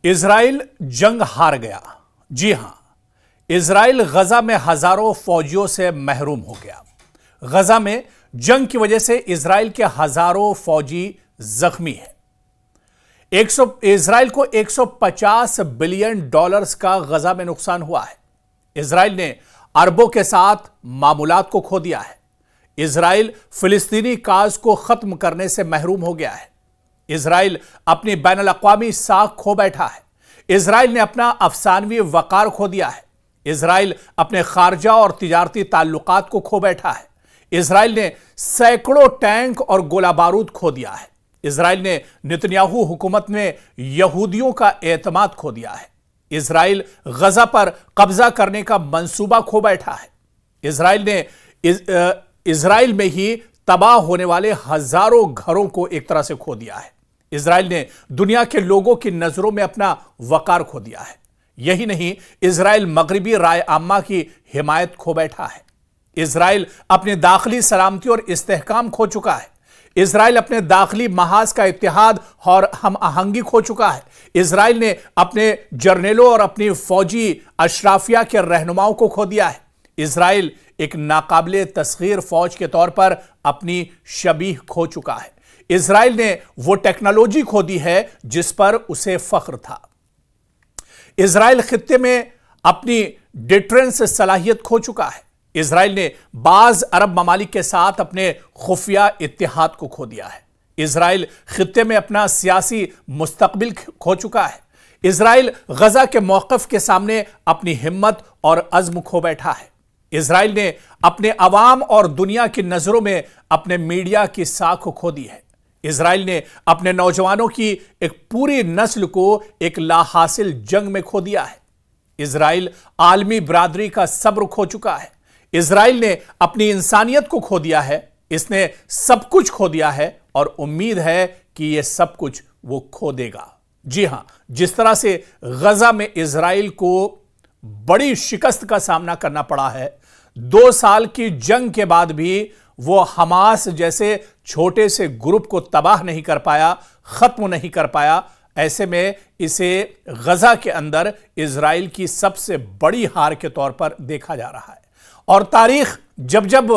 Israel जंग हार गया। जी हां, इजराइल गजा में हजारों फौजियों से महरूम हो गया। गजा में जंग की वजह से इजराइल के हजारों फौजी जख्मी हैं। इजराइल को 150 बिलियन डॉलर्स का गजा में नुकसान हुआ है। इजराइल ने अरबों के साथ मामूलात को खो दिया है। इजराइल फिलिस्तीनी काज को खत्म करने से महरूम हो गया है। इजराइल अपनी बैनुल-अक़वामी साख खो बैठा है। इजराइल ने अपना अफसानवी वकार खो दिया है। इजराइल अपने खारजा और तिजारती ताल्लुकात को खो बैठा है। इजराइल ने सैकड़ों टैंक और गोला बारूद खो दिया है। इजराइल ने नेतन्याहू हुकूमत में यहूदियों का एतमाद खो दिया है। इजराइल गजा पर कब्जा करने का मंसूबा खो बैठा है। इजराइल ने इजराइल में ही तबाह होने वाले हजारों घरों को एक तरह से खो दिया है। इजराइल ने दुनिया के लोगों की नजरों में अपना वकार खो दिया है। यही नहीं, इजराइल मगरिबी राय आम्मा की हिमायत खो बैठा है। इजराइल अपनी दाखिली सलामती और इस्तेहकाम खो चुका है। इजराइल अपने दाखिली महाज का इत्तेहाद और हम आहंगी खो चुका है। इजराइल ने अपने जर्नेलों और अपनी फौजी अशराफिया के रहनुमाओं को खो दिया है। इजराइल एक नाकाबिले तस्खीर फौज के तौर पर अपनी शबीह खो चुका है। इजराइल ने वो टेक्नोलॉजी खो दी है जिस पर उसे फख्र था। इजराइल खित्ते में अपनी डिटरेंस सलाहियत खो चुका है। इजराइल ने बाज अरब ममालिक के साथ अपने खुफिया इत्तेहाद को खो दिया है। इजराइल खित्ते में अपना सियासी मुस्तकबिल खो चुका है। इजराइल गजा के मौक़िफ़ के सामने अपनी हिम्मत और अज़्म खो बैठा है। इजराइल ने अपने अवाम और दुनिया की नजरों में अपने मीडिया की साख खो दी है। इजराइल ने अपने नौजवानों की एक पूरी नस्ल को एक लाहासिल जंग में खो दिया है। इजराइल आलमी बरादरी का सब्र खो चुका है। इजराइल ने अपनी इंसानियत को खो दिया है। इसने सब कुछ खो दिया है और उम्मीद है कि यह सब कुछ वो खो देगा। जी हां, जिस तरह से गजा में इजराइल को बड़ी शिकस्त का सामना करना पड़ा है, 2 साल की जंग के बाद भी वो हमास जैसे छोटे से ग्रुप को तबाह नहीं कर पाया, खत्म नहीं कर पाया। ऐसे में इसे गजा के अंदर इजराइल की सबसे बड़ी हार के तौर पर देखा जा रहा है। और तारीख जब जब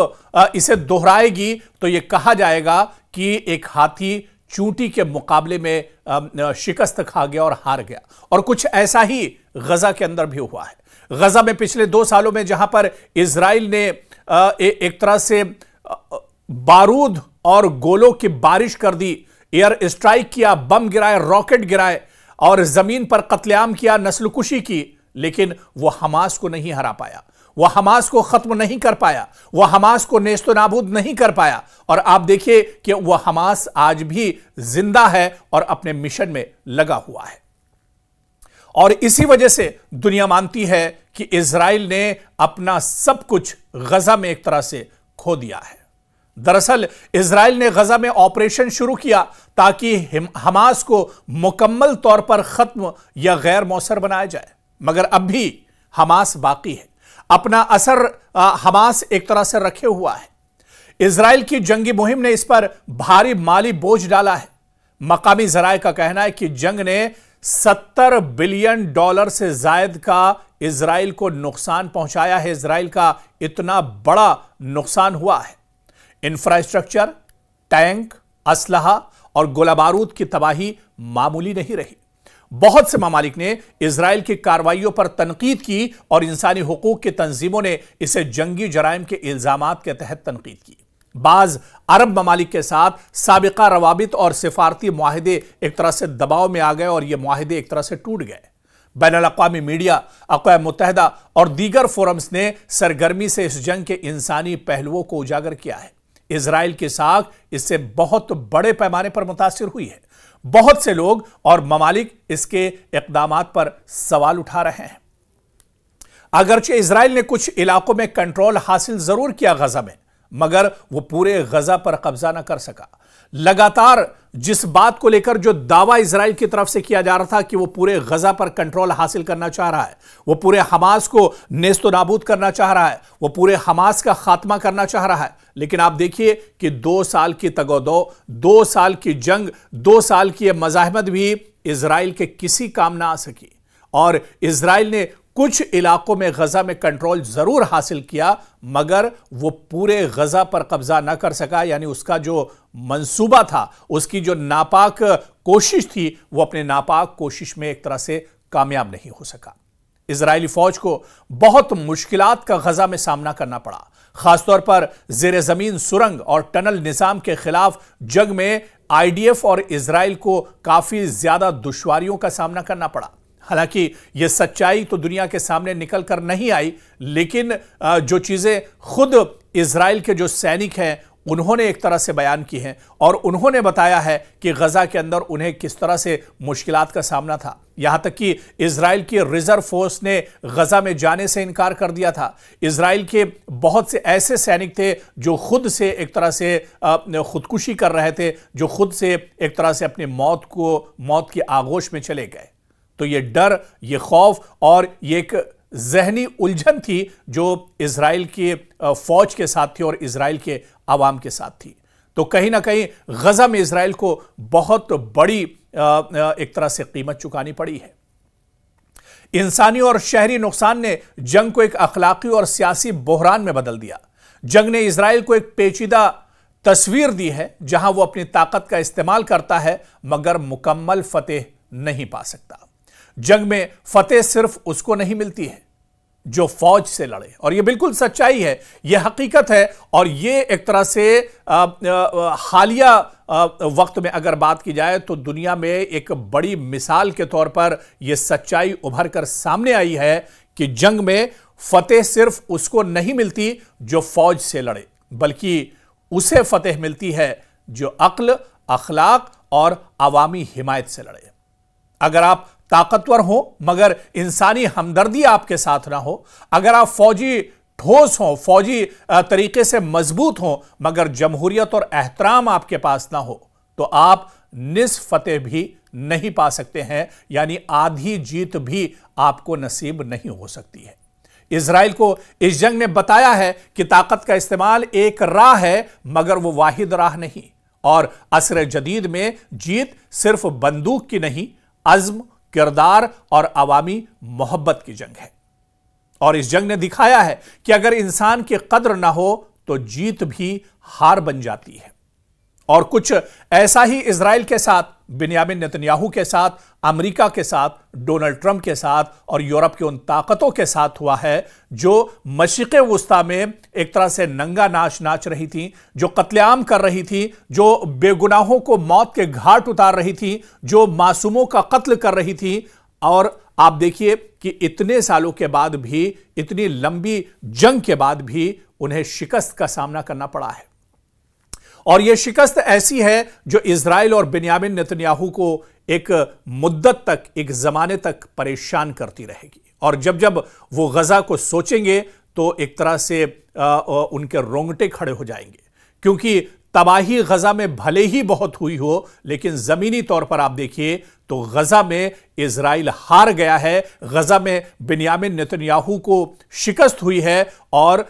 इसे दोहराएगी तो यह कहा जाएगा कि एक हाथी चूंटी के मुकाबले में शिकस्त खा गया और हार गया। और कुछ ऐसा ही गजा के अंदर भी हुआ है। गजा में पिछले 2 सालों में जहां पर इजराइल ने एक तरह से बारूद और गोलों की बारिश कर दी, एयर स्ट्राइक किया, बम गिराए, रॉकेट गिराए और जमीन पर कत्लेआम किया, नस्लकुशी की, लेकिन वह हमास को नहीं हरा पाया। वह हमास को खत्म नहीं कर पाया। वह हमास को नेस्तो नाबूद नहीं कर पाया। और आप देखिए कि वह हमास आज भी जिंदा है और अपने मिशन में लगा हुआ है। और इसी वजह से दुनिया मानती है कि इजराइल ने अपना सब कुछ गजा में एक तरह से खो दिया है। दरअसल इजराइल ने गजा में ऑपरेशन शुरू किया ताकि हमास को मुकम्मल तौर पर खत्म या गैर मौसर बनाया जाए, मगर अब भी हमास बाकी है। अपना असर हमास एक तरह से रखे हुआ है। इजराइल की जंगी मुहिम ने इस पर भारी माली बोझ डाला है। मकामी जराये का कहना है कि जंग ने 70 बिलियन डॉलर से जायद का इजराइल को नुकसान पहुंचाया है। इजराइल का इतना बड़ा नुकसान हुआ है। इंफ्रास्ट्रक्चर, टैंक, असलहा और गोला बारूद की तबाही मामूली नहीं रही। बहुत से ममालिक ने इजराइल की कार्रवाइयों पर तनकीद की और इंसानी हुकूक की तंजीमों ने इसे जंगी जराइम के इल्जामात के तहत तनकीद की। बाज अरब ममालिक के साथ साबिका रवाबित और सिफारती मुआहिदे एक तरह से दबाव में आ गए और ये मुआहिदे एक तरह से टूट गए। बैनुल-अक़वामी मीडिया, अक़वाम मुत्तहिदा और दीगर फोरम्स ने सरगर्मी से इस जंग के इंसानी पहलुओं को उजागर किया है। इजराइल की साख इससे बहुत बड़े पैमाने पर मुतासिर हुई है। बहुत से लोग और ममालिक इसके इक़दामात पर सवाल उठा रहे हैं। अगरचे इजराइल ने कुछ इलाकों में कंट्रोल हासिल जरूर किया गजा में, मगर वो पूरे गजा पर कब्जा न कर सका। लगातार जिस बात को लेकर जो दावा इजराइल की तरफ से किया जा रहा था कि वो पूरे गजा पर कंट्रोल हासिल करना चाह रहा है, वो पूरे हमास को नेस्तो नाबूद करना चाह रहा है, वो पूरे हमास का खात्मा करना चाह रहा है, लेकिन आप देखिए कि 2 साल की तगोदो, 2 साल की जंग, 2 साल की मज़ाहमत भी इजराइल के किसी काम ना आ सकी। और इजराइल ने कुछ इलाकों में गजा में कंट्रोल जरूर हासिल किया, मगर वो पूरे गजा पर कब्जा ना कर सका। यानी उसका जो मंसूबा था, उसकी जो नापाक कोशिश थी, वो अपने नापाक कोशिश में एक तरह से कामयाब नहीं हो सका। इजरायली फौज को बहुत मुश्किलात का गजा में सामना करना पड़ा, खासतौर पर जेर जमीन सुरंग और टनल निजाम के खिलाफ जंग में आईडीएफ और इजराइल को काफी ज्यादा दुश्वारियों का सामना करना पड़ा। हालांकि यह सच्चाई तो दुनिया के सामने निकल कर नहीं आई, लेकिन जो चीजें खुद इजराइल के जो सैनिक हैं उन्होंने एक तरह से बयान की हैं और उन्होंने बताया है कि गजा के अंदर उन्हें किस तरह से मुश्किलात का सामना था। यहां तक कि इजराइल की रिजर्व फोर्स ने गजा में जाने से इनकार कर दिया था। इजराइल के बहुत से ऐसे सैनिक थे जो खुद से एक तरह से खुदकुशी कर रहे थे, जो खुद से एक तरह से अपनी मौत की आगोश में चले गए। तो ये डर, ये खौफ और ये एक जहनी उलझन थी जो इजराइल की फौज के साथ थी और इजराइल के आवाम के साथ थी। तो कहीं ना कहीं गजा में इजराइल को बहुत बड़ी एक तरह से कीमत चुकानी पड़ी है। इंसानी और शहरी नुकसान ने जंग को एक अखलाकी और सियासी बहरान में बदल दिया। जंग ने इजराइल को एक पेचीदा तस्वीर दी है जहां वो अपनी ताकत का इस्तेमाल करता है मगर मुकम्मल फतेह नहीं पा सकता। जंग में फतेह सिर्फ उसको नहीं मिलती है जो फौज से लड़े, और यह बिल्कुल सच्चाई है, यह हकीकत है। और यह एक तरह से हालिया वक्त में अगर बात की जाए तो दुनिया में एक बड़ी मिसाल के तौर पर यह सच्चाई उभर कर सामने आई है कि जंग में फतेह सिर्फ उसको नहीं मिलती जो फौज से लड़े, बल्कि उसे फतेह मिलती है जो अक्ल, अखलाक और अवामी हिमायत से लड़े। अगर आप ताकतवर हो मगर इंसानी हमदर्दी आपके साथ ना हो, अगर आप फौजी ठोस हो, फौजी तरीके से मजबूत हो मगर जमहूरियत और एहतराम आपके पास ना हो, तो आप निस्फ फतेह भी नहीं पा सकते हैं, यानी आधी जीत भी आपको नसीब नहीं हो सकती है। इजराइल को इस जंग ने बताया है कि ताकत का इस्तेमाल एक राह है मगर वो वाहिद राह नहीं, और असर जदीद में जीत सिर्फ बंदूक की नहीं, अज़्म, किरदार और अवामी मोहब्बत की जंग है। और इस जंग ने दिखाया है कि अगर इंसान की कद्र ना हो तो जीत भी हार बन जाती है। और कुछ ऐसा ही इजराइल के साथ, बिन्यामिन नेतन्याहू के साथ, अमेरिका के साथ, डोनाल्ड ट्रंप के साथ और यूरोप की उन ताकतों के साथ हुआ है जो मशरिक़ वुस्ता में एक तरह से नंगा नाच नाच रही थी, जो कत्लेआम कर रही थी, जो बेगुनाहों को मौत के घाट उतार रही थी, जो मासूमों का कत्ल कर रही थी। और आप देखिए कि इतने सालों के बाद भी, इतनी लंबी जंग के बाद भी उन्हें शिकस्त का सामना करना पड़ा है। और यह शिकस्त ऐसी है जो इजराइल और बिन्यामिन नेतन्याहू को एक मुद्दत तक, एक जमाने तक परेशान करती रहेगी। और जब जब वो गजा को सोचेंगे तो एक तरह से उनके रोंगटे खड़े हो जाएंगे, क्योंकि तबाही गजा में भले ही बहुत हुई हो, लेकिन जमीनी तौर पर आप देखिए तो गजा में इजराइल हार गया है, गजा में बिन्यामिन नेतन्याहू को शिकस्त हुई है। और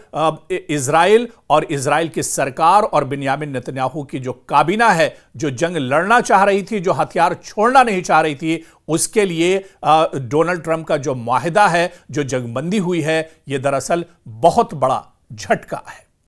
इजराइल और इजराइल की सरकार और बिन्यामिन नेतन्याहू की जो काबीना है, जो जंग लड़ना चाह रही थी, जो हथियार छोड़ना नहीं चाह रही थी, उसके लिए डोनाल्ड ट्रंप का जो मुआहिदा है, जो जंगबंदी हुई है, यह दरअसल बहुत बड़ा झटका है।